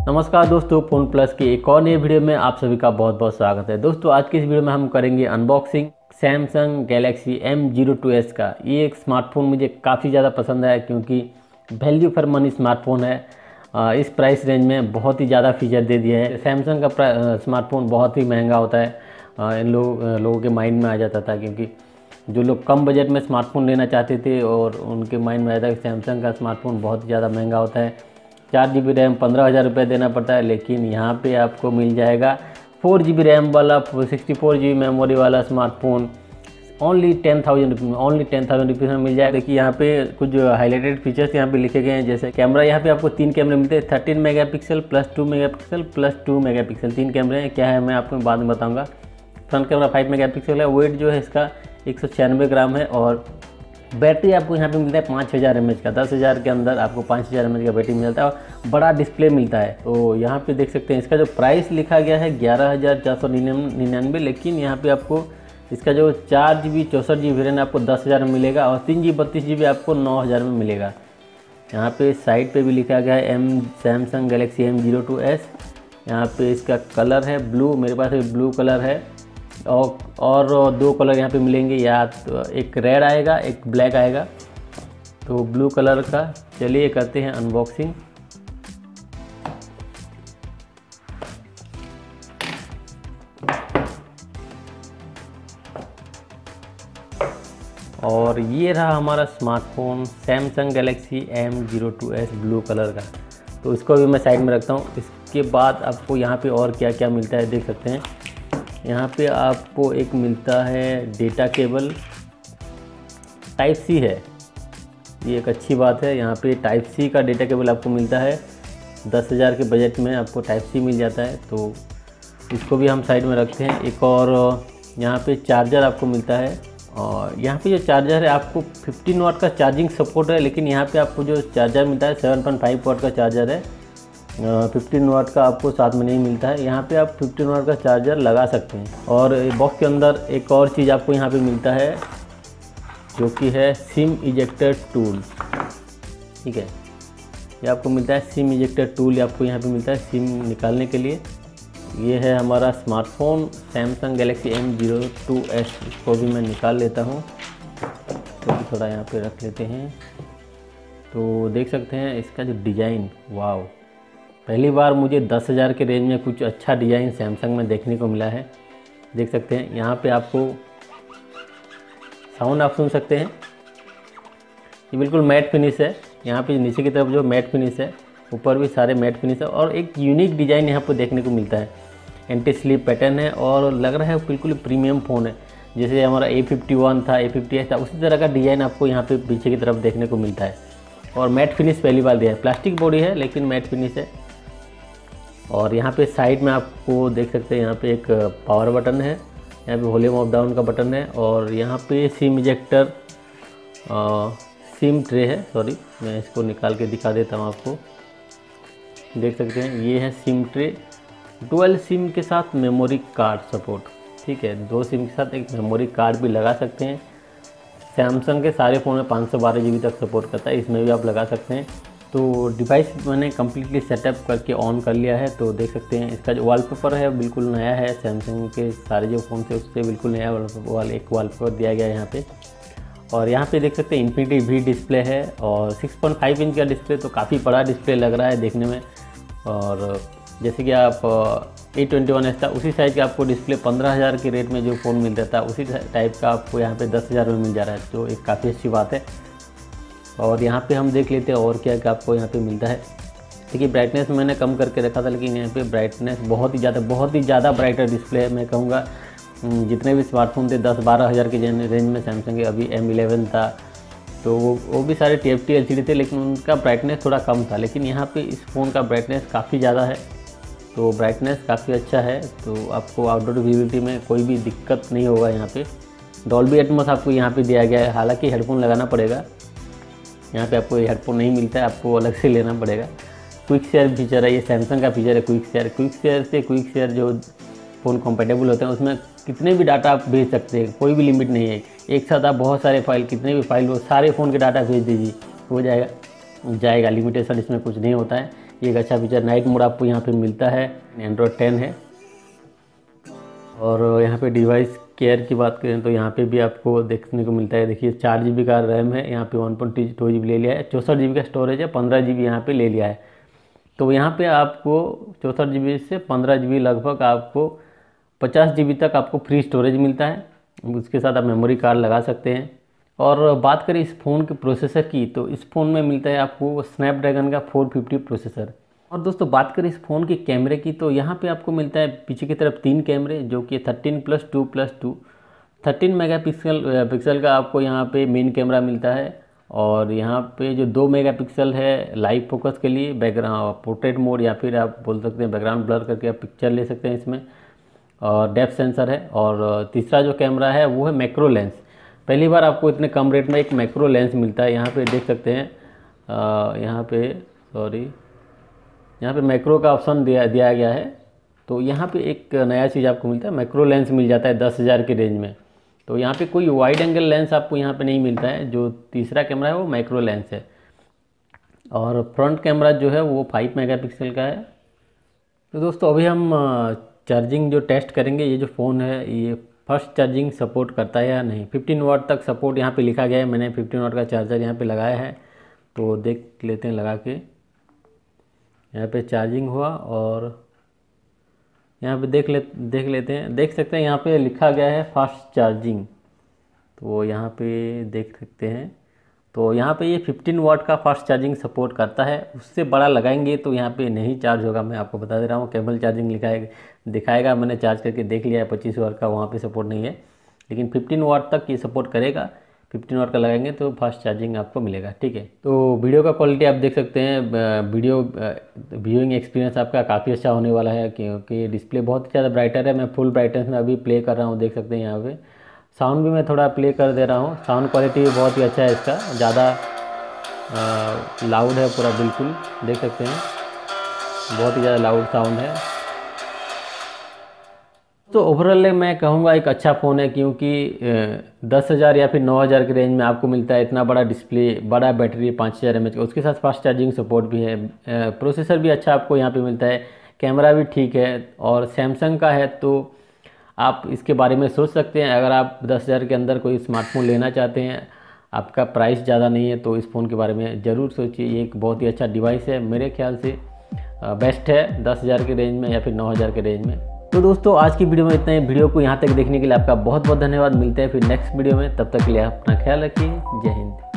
नमस्कार दोस्तों, phone plus की एक और नई वीडियो में आप सभी का बहुत बहुत स्वागत है। दोस्तों आज की इस वीडियो में हम करेंगे अनबॉक्सिंग सैमसंग गैलेक्सी M02s का। ये एक स्मार्टफोन मुझे काफ़ी ज़्यादा पसंद है क्योंकि वैल्यू फॉर मनी स्मार्टफोन है। इस प्राइस रेंज में बहुत ही ज़्यादा फीचर दे दिए हैं। सैमसंग का स्मार्टफोन बहुत ही महंगा होता है, इन लोगों के माइंड में आ जाता था, क्योंकि जो लोग कम बजट में स्मार्टफोन लेना चाहते थे और उनके माइंड में आया था कि सैमसंग का स्मार्टफोन बहुत ही ज़्यादा महंगा होता है। 4 GB रैम 15,000 रुपये देना पड़ता है, लेकिन यहाँ पे आपको मिल जाएगा 4 GB रैम वाला 64 GB मेमोरी वाला स्मार्टफोन ओनली 10,000 रुपीज़ में। ओनली 10,000 रुपीज़ में मिल जाएगा। देखिए यहाँ पे कुछ हाईलाइटेड फीचर्स यहाँ पे लिखे गए हैं, जैसे कैमरा। यहाँ पे आपको 3 कैमरे मिलते हैं, 13 megapixel plus 2 megapixel plus 2 megapixel. 3 कैमरे हैं। क्या है मैं आपको बाद में बताऊँगा। फ्रंट कैमरा 5 मेगापिक्सल है। वेट जो है इसका 196 ग्राम है और बैटरी आपको यहाँ पे मिलता है 5000 mAh का। 10,000 के अंदर आपको 5000 mAh का बैटरी मिलता है और बड़ा डिस्प्ले मिलता है। तो यहाँ पे देख सकते हैं इसका जो प्राइस लिखा गया है 11,499, लेकिन यहाँ पे आपको इसका जो 4 GB 64 GB वेरिएंट आपको 10,000 में मिलेगा और 3 GB 32 GB आपको 9,000 में मिलेगा। यहाँ पे साइड पे भी लिखा गया है सैमसंग गैलेक्सी M02s। यहाँ पे इसका कलर है ब्लू, मेरे पास एक ब्लू कलर है और 2 कलर यहाँ पे मिलेंगे, या तो एक रेड आएगा एक ब्लैक आएगा। तो ब्लू कलर का चलिए करते हैं अनबॉक्सिंग। और ये रहा हमारा smartphone Samsung Galaxy M02s blue colour का। तो इसको भी मैं साइड में रखता हूँ। इसके बाद आपको यहाँ पे और क्या क्या मिलता है देख सकते हैं। यहाँ पे आपको एक मिलता है डेटा केबल, टाइप सी है, ये एक अच्छी बात है। यहाँ पे टाइप सी का डेटा केबल आपको मिलता है। 10,000 के बजट में आपको टाइप सी मिल जाता है, तो इसको भी हम साइड में रखते हैं। एक और यहाँ पे चार्जर आपको मिलता है और यहाँ पे जो चार्जर है आपको 15 वाट का चार्जिंग सपोर्ट है, लेकिन यहाँ पे आपको जो चार्जर मिलता है 7.5 वाट का चार्जर है। 15 वाट का आपको साथ में नहीं मिलता है। यहाँ पे आप 15 वाट का चार्जर लगा सकते हैं। और बॉक्स के अंदर एक और चीज़ आपको यहाँ पे मिलता है जो कि है सिम इजेक्टर टूल। ठीक है, ये आपको मिलता है सिम इजेक्टर टूल, आपको यहाँ पे मिलता है सिम निकालने के लिए। ये है हमारा स्मार्टफोन सैमसंग गैलेक्सी M02s। इसको भी मैं निकाल लेता हूँ, तो थोड़ा यहाँ पे रख लेते हैं। तो देख सकते हैं इसका जो डिज़ाइन, वाव, पहली बार मुझे 10,000 के रेंज में कुछ अच्छा डिज़ाइन सैमसंग में देखने को मिला है। देख सकते हैं यहाँ पे आपको साउंड आप सुन सकते हैं। ये बिल्कुल मैट फिनिश है। यहाँ पे नीचे की तरफ जो मैट फिनिश है, ऊपर भी सारे मैट फिनिश है और एक यूनिक डिज़ाइन यहाँ पर देखने को मिलता है। एंटी स्लिप पैटर्न है और लग रहा है बिल्कुल प्रीमियम फ़ोन है। जैसे हमारा A51 था, A50s था, उसी तरह का डिज़ाइन आपको यहाँ पे पीछे की तरफ देखने को मिलता है। और मैट फिनिश पहली बार दिया है। प्लास्टिक बॉडी है लेकिन मैट फिनिश है। और यहाँ पे साइड में आपको देख सकते हैं यहाँ पे एक पावर बटन है, यहाँ पे वॉल्यूम अप डाउन का बटन है और यहाँ पे सिम इजेक्टर सिम ट्रे है। सॉरी, मैं इसको निकाल के दिखा देता हूँ आपको। देख सकते हैं ये है सिम ट्रे। डुअल सिम के साथ मेमोरी कार्ड सपोर्ट। ठीक है, 2 सिम के साथ एक मेमोरी कार्ड भी लगा सकते हैं। सैमसंग के सारे फ़ोन में 512 GB तक सपोर्ट करता है, इसमें भी आप लगा सकते हैं। तो डिवाइस मैंने कम्प्लीटली सेटअप करके ऑन कर लिया है। तो देख सकते हैं इसका जो वॉलपेपर है बिल्कुल नया है। सैमसंग के सारे जो फ़ोन थे उससे बिल्कुल नया एक वॉलपेपर दिया गया है यहाँ पे। और यहाँ पे देख सकते हैं इन्फिनिटी V डिस्प्ले है और 6.5 इंच का डिस्प्ले, तो काफ़ी बड़ा डिस्प्ले लग रहा है देखने में। और जैसे कि आप A21s था उसी साइज़ का आपको डिस्प्ले 15,000 के रेट में जो फ़ोन मिलता था उसी टाइप का आपको यहाँ पे 10,000 में मिल जा रहा है, तो एक काफ़ी अच्छी बात है। और यहाँ पे हम देख लेते हैं और क्या क्या आपको यहाँ पे मिलता है। देखिए ब्राइटनेस मैंने कम करके रखा था, लेकिन यहाँ पे ब्राइटनेस बहुत ही ज़्यादा ब्राइटर डिस्प्ले है। मैं कहूँगा जितने भी स्मार्टफोन थे 10-12 हज़ार के रेंज में सैमसंग के, अभी M11 था, तो वो भी सारे TFT LCD थे, लेकिन उनका ब्राइटनेस थोड़ा कम था। लेकिन यहाँ पे इस फ़ोन का ब्राइटनेस काफ़ी ज़्यादा है, तो ब्राइटनेस काफ़ी अच्छा है। तो आपको आउटडोर विजिबिलिटी में कोई भी दिक्कत नहीं होगा। यहाँ पे डॉल्बी एटमॉस आपको यहाँ पे दिया गया है। हालांकि हेडफोन लगाना पड़ेगा, यहाँ पे आपको हेडफोन नहीं मिलता है, आपको अलग से लेना पड़ेगा। क्विक शेयर फीचर है, ये सैमसंग का फीचर है क्विक शेयर जो फ़ोन कंपेटेबल होते हैं उसमें कितने भी डाटा आप भेज सकते हैं, कोई भी लिमिट नहीं है। एक साथ आप बहुत सारे फाइल, कितने भी फाइल हो, सारे फ़ोन के डाटा भेज दीजिए, हो जाएगा, लिमिटेशन इसमें कुछ नहीं होता है। ये एक अच्छा फीचर। नाइट मोड आपको यहाँ पे मिलता है, एंड्रॉयड 10 है। और यहाँ पे डिवाइस केयर की बात करें तो यहाँ पे भी आपको देखने को मिलता है। देखिए 4 GB का रैम है, यहाँ पे 1.2 GB ले लिया है, 64 GB का स्टोरेज है, 15 GB यहाँ पे ले लिया है। तो यहाँ पे आपको 64 GB से 15 GB लगभग आपको 50 GB तक आपको फ्री स्टोरेज मिलता है। उसके साथ आप मेमोरी कार्ड लगा सकते हैं। और बात करें इस फ़ोन के प्रोसेसर की, तो इस फ़ोन में मिलता है आपको स्नैपड्रैगन का 450 प्रोसेसर। और दोस्तों बात करें इस फ़ोन के कैमरे की, तो यहाँ पे आपको मिलता है पीछे की तरफ 3 कैमरे, जो कि 13+2+2 13 मेगापिक्सल का आपको यहाँ पे मेन कैमरा मिलता है। और यहाँ पे जो 2 मेगापिक्सल है लाइव फोकस के लिए, बैकग्राउंड पोर्ट्रेट मोड, या फिर आप बोल सकते हैं बैकग्राउंड ब्लर करके आप पिक्चर ले सकते हैं इसमें। और डेप्थ सेंसर है। और तीसरा जो कैमरा है वो है मैक्रो लेंस। पहली बार आपको इतने कम रेट में एक मैक्रो लेंस मिलता है। यहाँ पे देख सकते हैं, यहाँ पे मैक्रो का ऑप्शन दिया गया है। तो यहाँ पे एक नया चीज़ आपको मिलता है, मैक्रो लेंस मिल जाता है 10,000 के रेंज में। तो यहाँ पे कोई वाइड एंगल लेंस आपको यहाँ पे नहीं मिलता है। जो तीसरा कैमरा है वो मैक्रो लेंस है। और फ्रंट कैमरा जो है वो 5 मेगापिक्सल का है। तो दोस्तों अभी हम चार्जिंग जो टेस्ट करेंगे, ये जो फ़ोन है ये फर्स्ट चार्जिंग सपोर्ट करता है या नहीं। 15 वाट तक सपोर्ट यहाँ पे लिखा गया है। मैंने 15 वाट का चार्जर यहाँ पे लगाया है, तो देख लेते हैं लगा के। यहाँ पे चार्जिंग हुआ और यहाँ पे देख लेते हैं। देख सकते हैं यहाँ पे लिखा गया है फास्ट चार्जिंग, तो यहाँ पे देख सकते हैं। तो यहाँ पे ये 15 वाट का फास्ट चार्जिंग सपोर्ट करता है। उससे बड़ा लगाएंगे तो यहाँ पे नहीं चार्ज होगा। मैं आपको बता दे रहा हूँ, केबल चार्जिंग दिखाएगा। मैंने चार्ज करके देख लिया है, 25 वाट का वहाँ पे सपोर्ट नहीं है, लेकिन 15 वाट तक ये सपोर्ट करेगा। 15 वाट का लगाएंगे तो फास्ट चार्जिंग आपको मिलेगा, ठीक है। तो वीडियो का क्वालिटी आप देख सकते हैं, व्यूइंग एक्सपीरियंस आपका काफ़ी अच्छा होने वाला है, क्योंकि डिस्प्ले बहुत ज़्यादा ब्राइटर है। मैं फुल ब्राइटनेस में अभी प्ले कर रहा हूँ, देख सकते हैं यहाँ पे। साउंड भी मैं थोड़ा प्ले कर दे रहा हूँ। साउंड क्वालिटी भी बहुत ही अच्छा है इसका, ज़्यादा लाउड है पूरा, बिल्कुल देख सकते हैं, बहुत ही ज़्यादा लाउड साउंड है। तो ओवरऑल मैं कहूँगा एक अच्छा फ़ोन है, क्योंकि 10,000 या फिर 9,000 के रेंज में आपको मिलता है इतना बड़ा डिस्प्ले, बड़ा बैटरी 5000 mAh का, उसके साथ फास्ट चार्जिंग सपोर्ट भी है। प्रोसेसर भी अच्छा आपको यहाँ पे मिलता है, कैमरा भी ठीक है। और सैमसंग का है, तो आप इसके बारे में सोच सकते हैं। अगर आप 10,000 के अंदर कोई स्मार्टफोन लेना चाहते हैं, आपका प्राइस ज़्यादा नहीं है, तो इस फ़ोन के बारे में ज़रूर सोचिए। ये एक बहुत ही अच्छा डिवाइस है, मेरे ख्याल से बेस्ट है 10,000 के रेंज में या फिर 9,000 के रेंज में। तो दोस्तों आज की वीडियो में इतना ही। वीडियो को यहाँ तक देखने के लिए आपका बहुत बहुत धन्यवाद। मिलते हैं फिर नेक्स्ट वीडियो में, तब तक के लिए अपना ख्याल रखिए। जय हिंद।